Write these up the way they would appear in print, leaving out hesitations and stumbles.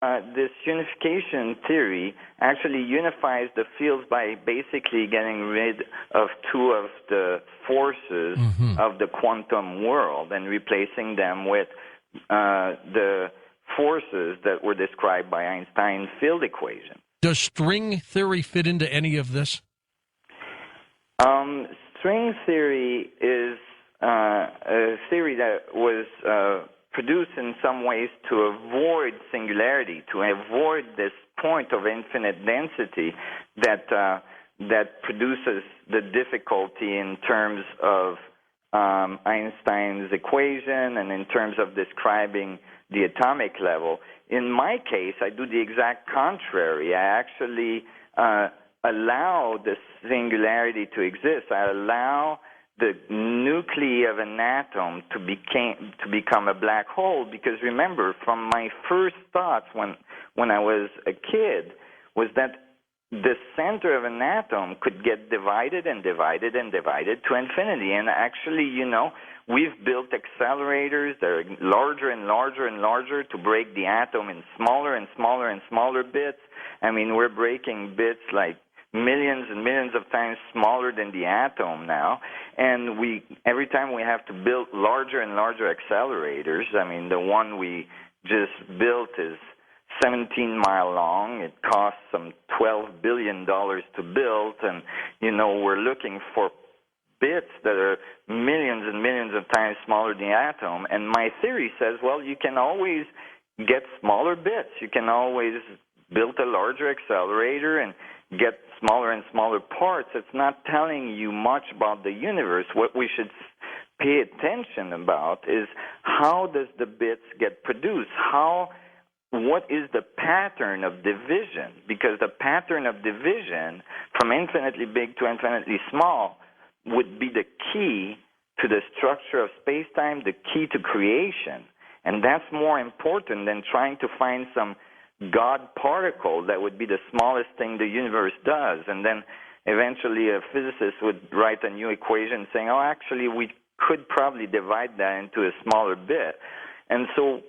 this unification theory actually unifies the fields by basically getting rid of two of the forces of the quantum world and replacing them with the forces that were described by Einstein's field equation. Does string theory fit into any of this? String theory is a theory that was produced in some ways to avoid singularity, to avoid this point of infinite density that produces the difficulty in terms of Einstein's equation and in terms of describing the atomic level. In my case, I do the exact contrary. I actually allow the singularity to exist. I allow the nuclei of an atom to become a black hole, because remember, from my first thoughts when I was a kid was that the center of an atom could get divided and divided and divided to infinity. And actually, we've built accelerators that are larger and larger and larger to break the atom in smaller and smaller and smaller bits. I mean, we're breaking bits like millions and millions of times smaller than the atom now, and every time we have to build larger and larger accelerators. I mean, the one we just built is 17 mile long. It costs some $12 billion to build, and we're looking for bits that are millions and millions of times smaller than the atom. And my theory says, well, you can always get smaller bits. You can always build a larger accelerator and get smaller and smaller parts. It's not telling you much about the universe. What we should pay attention about is how does the bits get produced? What is the pattern of division? Because the pattern of division from infinitely big to infinitely small would be the key to the structure of space-time, the key to creation. And that's more important than trying to find some God particle that would be the smallest thing the universe does. And then eventually a physicist would write a new equation saying, oh, actually, we could probably divide that into a smaller bit. And so,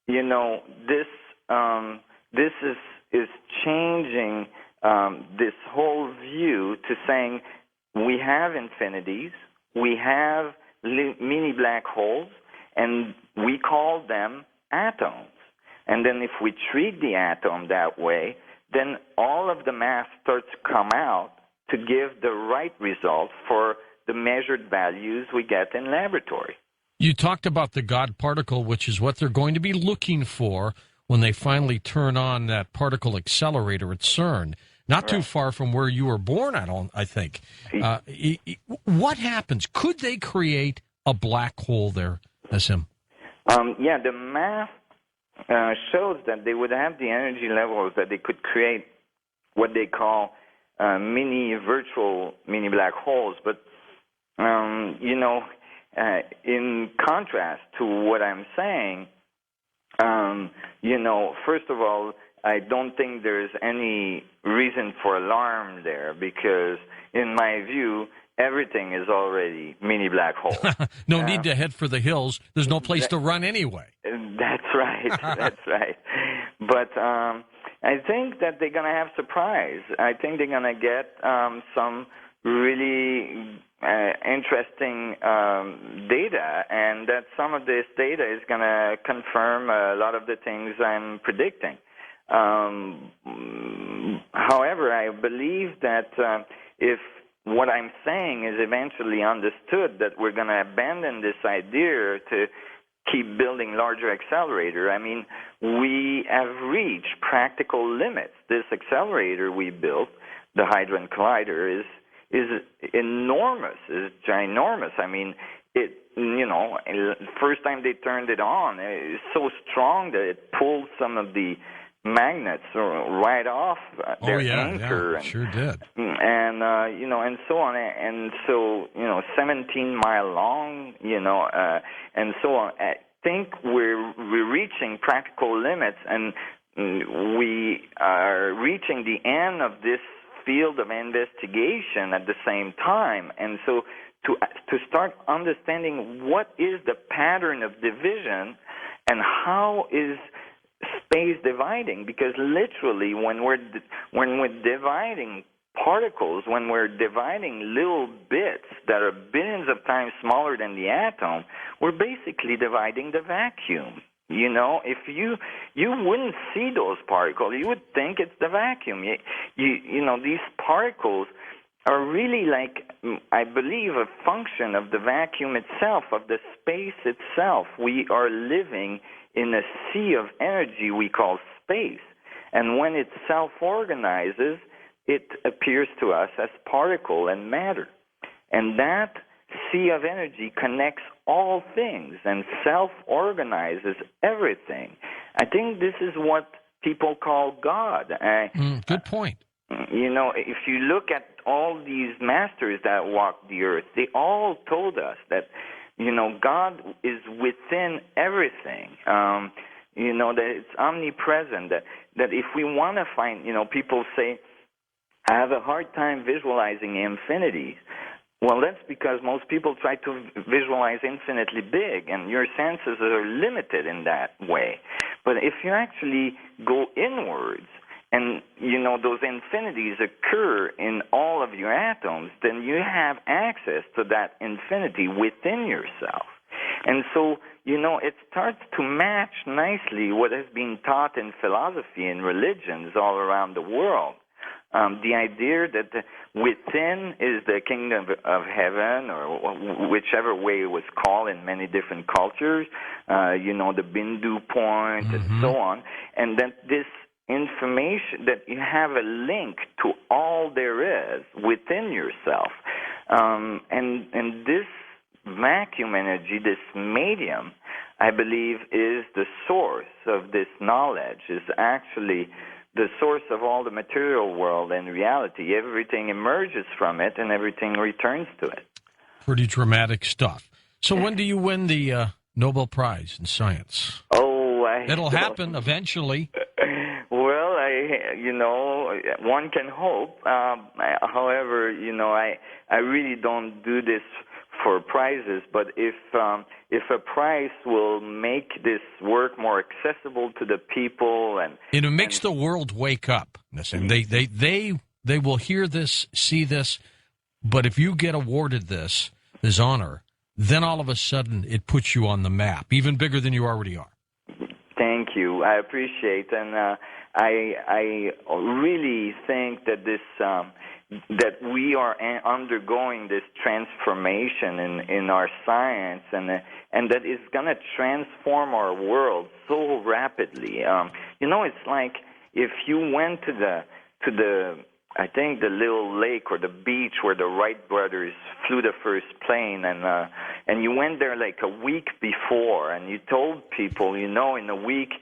this is changing this whole view to saying we have infinities, we have mini black holes, and we call them atoms. And then if we treat the atom that way, then all of the mass starts to come out to give the right result for the measured values we get in laboratory. You talked about the God particle, which is what they're going to be looking for when they finally turn on that particle accelerator at CERN. Not too far from where you were born, I think. What happens? Could they create a black hole there, Nassim? Yeah, the math shows that they would have the energy levels that they could create what they call virtual mini black holes. But, in contrast to what I'm saying, first of all, I don't think there's any reason for alarm there, because in my view, everything is already mini black hole. No need to head for the hills. There's no place to run anyway. That's right. That's right. But I think that they're going to have surprise. I think they're going to get some really interesting data, and that some of this data is going to confirm a lot of the things I'm predicting. However, I believe that if what I'm saying is eventually understood, that we're going to abandon this idea to keep building larger accelerator. I mean, we have reached practical limits. This accelerator we built, the Hadron Collider, is enormous, is ginormous. I mean, first time they turned it on, it's so strong that it pulled some of the magnets right off their anchor. Yeah, sure did. And and so on, and so 17 mile long, and so on. I think we're reaching practical limits, and we are reaching the end of this field of investigation at the same time. And so to start understanding what is the pattern of division and how is space dividing, because literally when we're dividing particles, when we're dividing little bits that are billions of times smaller than the atom, we're basically dividing the vacuum. You know, if you wouldn't see those particles, you would think it's the vacuum. You know, these particles are really like, I believe, a function of the vacuum itself, of the space itself. We are living in a sea of energy we call space. And when it self-organizes, it appears to us as particle and matter. And that sea of energy connects all things and self-organizes everything. I think this is what people call God. Good point. You know, if you look at all these masters that walked the earth, they all told us that, you know, God is within everything. You know, that it's omnipresent. That if we want to find, you know, people say, I have a hard time visualizing infinity. Well, that's because most people try to visualize infinitely big, and your senses are limited in that way. But if you actually go inwards, and, you know, those infinities occur in all of your atoms, then you have access to that infinity within yourself. And so, you know, it starts to match nicely what has been taught in philosophy and religions all around the world. The idea that within is the kingdom of heaven, or whichever way it was called in many different cultures, you know, the Bindu point, and so on, and that this information, that you have a link to all there is within yourself. And this vacuum energy, this medium, I believe, is the source of this knowledge, is actually the source of all the material world and reality. Everything emerges from it, and everything returns to it. Pretty dramatic stuff. So when do you win the Nobel Prize in Science? It'll happen eventually. Well, you know, one can hope. However, you know, I really don't do this for prizes, but if a prize will make this work more accessible to the people, and it makes the world wake up. Nassim. They will hear this, see this, but if you get awarded this honor, then all of a sudden it puts you on the map, even bigger than you already are. Thank you. I appreciate, and I really think that this that we are undergoing this transformation in our science, and that it's going to transform our world so rapidly. You know, it's like if you went to the I think the little lake or the beach where the Wright brothers flew the first plane, and you went there like a week before, and you told people, you know, in a week,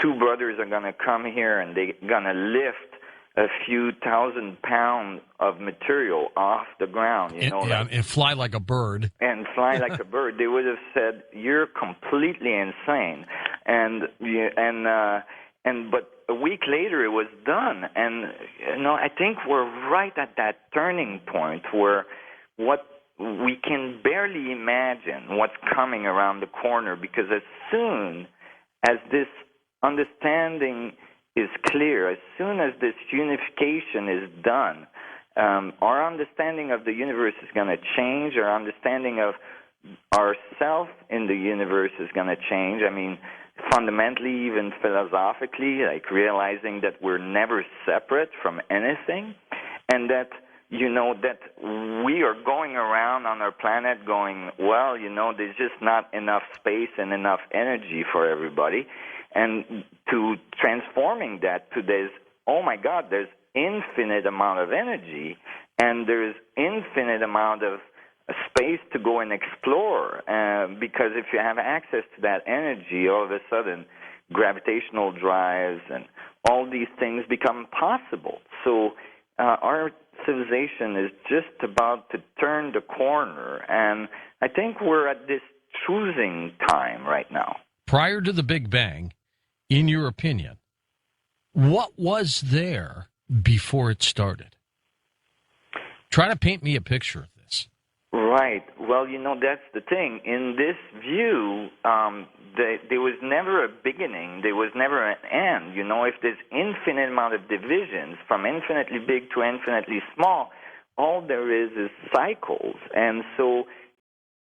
two brothers are going to come here and they're going to lift a few 1,000 pounds of material off the ground, you know. And fly like a bird. And fly like a bird. They would have said, you're completely insane. But a week later it was done. And, you know, I think we're right at that turning point where what we can barely imagine what's coming around the corner, because as soon as this understanding is clear, as soon as this unification is done, our understanding of the universe is going to change. Our understanding of ourself in the universe is going to change. I mean, fundamentally, even philosophically, like realizing that we're never separate from anything, and that, you know, that we are going around on our planet going, well, you know, there's just not enough space and enough energy for everybody. And to transforming that to this, oh my God, there's infinite amount of energy, and there's infinite amount of space to go and explore, because if you have access to that energy, all of a sudden gravitational drives and all these things become possible. So our civilization is just about to turn the corner, and I think we're at this choosing time right now. Prior to the Big Bang, in your opinion, what was there before it started? Try to paint me a picture of this. Right. Well, you know, that's the thing. In this view, there was never a beginning. There was never an end. You know, if there's infinite amount of divisions from infinitely big to infinitely small, all there is cycles. And so